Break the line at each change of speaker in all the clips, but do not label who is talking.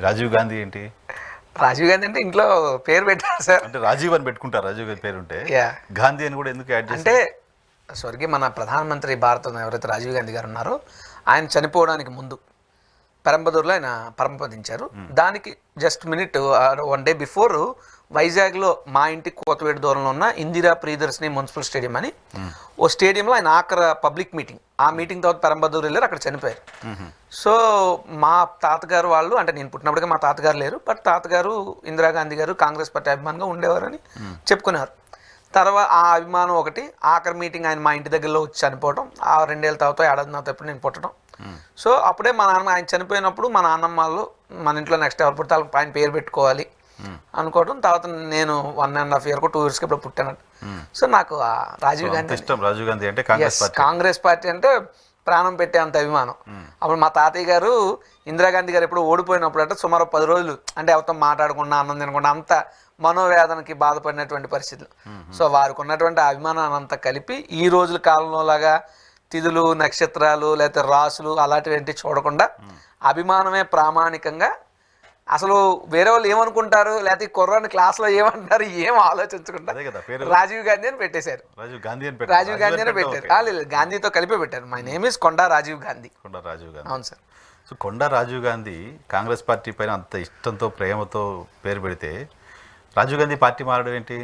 రాజీవ్ గాంధీ ఏంటి?
రాజీవ్ గాంధీ అంటే ఇంట్లో పేరు పెట్టారు సార్.
అంటే రాజీవ్ అని పెట్టుకుంటారు, రాజీవ్ గాంధీ పేరు ఉంటే.
యా
గాంధీ అని కూడా ఎందుకు యాడ్
అంటే
చేశారు?
స్వర్గీయ మన ప్రధానమంత్రి భారతం ఎవరైతే రాజీవ్ గాంధీ గారు ఉన్నారో ఆయన చనిపోవడానికి ముందు పెరంబదూరులో ఆయన పరమపదించారు. దానికి జస్ట్ మినిట్ 1 డే బిఫోర్ వైజాగ్లో మా ఇంటికి కోతవేడు దూరంలో ఉన్న ఇందిరా ప్రియదర్శిని మున్సిపల్ స్టేడియం అని ఓ స్టేడియంలో ఆయన ఆఖరి పబ్లిక్ మీటింగ్, ఆ మీటింగ్ తర్వాత పెరంబదూరు వెళ్ళారు, అక్కడ చనిపోయారు. సో మా తాతగారు వాళ్ళు, అంటే నేను పుట్టినప్పటికే మా తాతగారు లేరు, బట్ తాతగారు ఇందిరాగాంధీ గారు కాంగ్రెస్ పార్టీ అభిమానంగా ఉండేవారని చెప్పుకునేవారు. తర్వాత ఆ అభిమానం ఒకటి, ఆఖరి మీటింగ్ ఆయన మా ఇంటి దగ్గరలో వచ్చి చనిపోవడం, ఆ 2 ఏళ్ళ తర్వాత 7 తర్వాత ఎప్పుడు నేను పుట్టడం. సో అప్పుడే మా నాన్న ఆయన చనిపోయినప్పుడు మా నాన్నమ్మ వాళ్ళు మన ఇంట్లో నెక్స్ట్ ఎవరు పుడితే ఆయన పేరు పెట్టుకోవాలి అనుకోవడం. తర్వాత నేను 1.5 year 2 years ఇప్పుడు పుట్టాను. సో నాకు రాజీవ్ గాంధీ
ఇష్టం. రాజీవ్ గాంధీ అంటే
కాంగ్రెస్ పార్టీ అంటే ప్రాణం పెట్టే అంత అభిమానం. అప్పుడు మా తాతయ్య గారు ఇందిరాగాంధీ గారు ఎప్పుడు ఓడిపోయినప్పుడు అంటే సుమారు 10 రోజులు అంటే ఎవరితో మాట్లాడకుండా అన్నం తినకుండా అంత మనోవేదనకి బాధపడినటువంటి పరిస్థితులు. సో వారికి ఉన్నటువంటి అభిమానాన్ని అంతా కలిపి ఈ రోజుల కాలంలో లాగా తిథులు నక్షత్రాలు లేకపోతే రాసులు అలాంటివి చూడకుండా అభిమానమే ప్రామాణికంగా, అసలు వేరే వాళ్ళు ఏమనుకుంటారు లేకపోతే కుర్రాన్ని క్లాస్లో ఏమంటారు ఏం ఆలోచించకుండా రాజీవ్ గాంధీ అని పెట్టేశారు. రాజీవ్ గాంధీ అని పెట్టారు. లేదు, గాంధీతో కలిపి పెట్టారు. మై నేమ్ ఇస్ కొండా రాజీవ్ గాంధీ. అవును సార్.
సో కొండా రాజీవ్ గాంధీ కాంగ్రెస్ పార్టీ పైన అంత ఇష్టంతో ప్రేమతో పేరు పెడితే రాజీవ్ గాంధీ పార్టీ మారడం ఏంటి?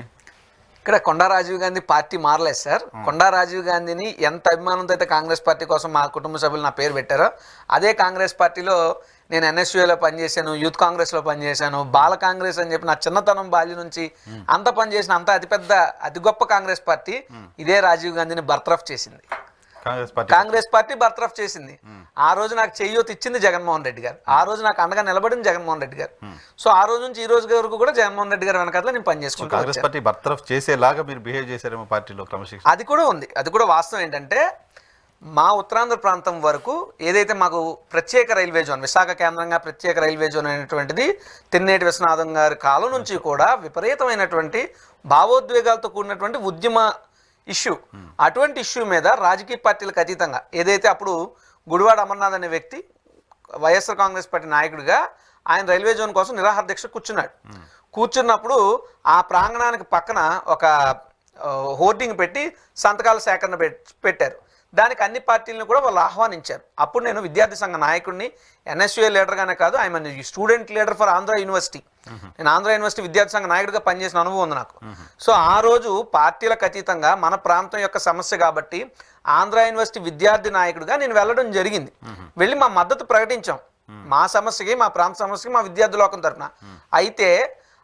ఇక్కడ కొండా రాజీవ్ గాంధీ పార్టీ మారలేదు సార్. కొండా రాజీవ్ గాంధీని ఎంత అభిమానంతో అయితే కాంగ్రెస్ పార్టీ కోసం మా కుటుంబ సభ్యులు నా పేరు పెట్టారో అదే కాంగ్రెస్ పార్టీలో నేను ఎన్ఎస్యూలో పనిచేశాను, యూత్ కాంగ్రెస్లో పనిచేశాను, బాల కాంగ్రెస్ అని చెప్పి నా చిన్నతనం బాల్యం నుంచి అంత పనిచేసిన అంత అతి గొప్ప కాంగ్రెస్ పార్టీ ఇదే రాజీవ్ గాంధీని బర్తరఫ్ చేసింది. కాంగ్రెస్ పార్టీ బర్తరఫ్ చేసింది. ఆ రోజు నాకు చెయ్యూత్ ఇచ్చింది జగన్మోహన్ రెడ్డి గారు, ఆ రోజు నాకు అండగా నిలబడింది జగన్మోహన్ రెడ్డి గారు. సో ఆ రోజు నుంచి ఈ రోజు వరకు కూడా జగన్మోహన్ రెడ్డి గారు వెనకాల నేను పనిచేసుకుంటాను.
కాంగ్రెస్ పార్టీ బర్తరఫ్ చేసేలాగా మీరు బిహేవ్ చేశారేమో పార్టీలో క్రమశిక్షణ.
అది కూడా ఉంది. అది కూడా వాస్తవం. ఏంటంటే మా ఉత్తరాంధ్ర ప్రాంతం వరకు ఏదైతే మాకు ప్రత్యేక రైల్వే జోన్, విశాఖ కేంద్రంగా ప్రత్యేక రైల్వే జోన్ అనేటువంటిది తెన్నేటి విశ్వనాథం గారి కాలం నుంచి కూడా విపరీతమైనటువంటి భావోద్వేగాలతో కూడినటువంటి ఉద్యమ ఇష్యూ. అటువంటి ఇష్యూ మీద రాజకీయ పార్టీలకు అతీతంగా ఏదైతే అప్పుడు గుడివాడ అమర్నాథ్ అనే వ్యక్తి వైఎస్ఆర్ కాంగ్రెస్ పార్టీ నాయకుడిగా ఆయన రైల్వే జోన్ కోసం నిరాహార దీక్ష కూర్చున్నాడు. కూర్చున్నప్పుడు ఆ ప్రాంగణానికి పక్కన ఒక హోర్డింగ్ పెట్టి సంతకాల సేకరణ పెట్టారు. దానికి అన్ని పార్టీలను కూడా వాళ్ళు ఆహ్వానించారు. అప్పుడు నేను విద్యార్థి సంఘ నాయకుడిని, ఎన్ఎస్యూఏ లీడర్గానే కాదు, I'm student leader for Andhra university. నేను ఆంధ్ర యూనివర్సిటీ విద్యార్థి సంఘ నాయకుడిగా పనిచేసిన అనుభవం ఉంది నాకు. సో ఆ రోజు పార్టీలకు అతీతంగా మన ప్రాంతం యొక్క సమస్య కాబట్టి ఆంధ్ర యూనివర్సిటీ విద్యార్థి నాయకుడిగా నేను వెళ్ళడం జరిగింది. వెళ్ళి మా మద్దతు ప్రకటించాం మా సమస్యకి, మా ప్రాంత సమస్యకి, మా విద్యార్థి లోకం తరఫున. అయితే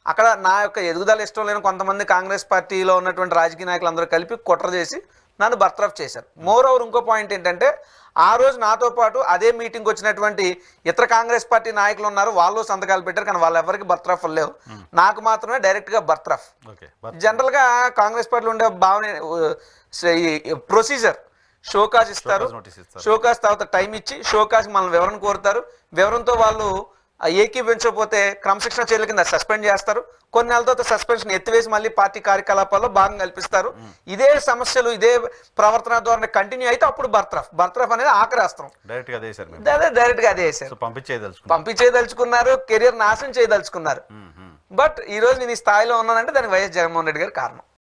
అక్కడ నా యొక్క ఎదుగుదల ఇష్టం లేని కొంతమంది కాంగ్రెస్ పార్టీలో ఉన్నటువంటి రాజకీయ నాయకులు అందరూ కలిపి కుట్ర చేసి నన్ను బర్తరఫ్ చేశారు. మోర్ ఓవర్ ఇంకో పాయింట్ ఏంటంటే ఆ రోజు నాతో పాటు అదే మీటింగ్ వచ్చినటువంటి ఇతర కాంగ్రెస్ పార్టీ నాయకులు ఉన్నారు, వాళ్ళు సంతకాలు పెట్టారు, కానీ వాళ్ళు ఎవరికి బర్తరఫ్ లేవు. నాకు మాత్రమే డైరెక్ట్గా బర్తరఫ్. జనరల్గా కాంగ్రెస్ పార్టీలో ఉండే భావన ప్రొసీజర్ షోకాజ్ ఇస్తారు, షోకాజ్ తర్వాత టైం ఇచ్చి షోకాజ్ మనల్ని వివరణ కోరుతారు, వివరణతో వాళ్ళు ఏకీవించకపోతే క్రమశిక్షణ చర్యల కింద సస్పెండ్ చేస్తారు. కొన్ని నెలల తర్వాత సస్పెన్షన్ ఎత్తివేసి మళ్ళీ పార్టీ కార్యకలాపాల్లో భాగం కల్పిస్తారు. ఇదే సమస్యలు ఇదే ప్రవర్తన ధోరణి కంటిన్యూ అయితే అప్పుడు బర్తరఫ్ అనేది ఆఖరి అస్త్రం. డైరెక్ట్ గా అదే సార్ పంపించేదలుచుకున్నారు, కెరీర్ నాశనం చేయదలుచుకున్నారు. బట్ ఈ రోజు నేను ఈ స్థాయిలో ఉన్నానంటే దానికి వైఎస్ జగన్మోహన్ రెడ్డి గారి కారణం.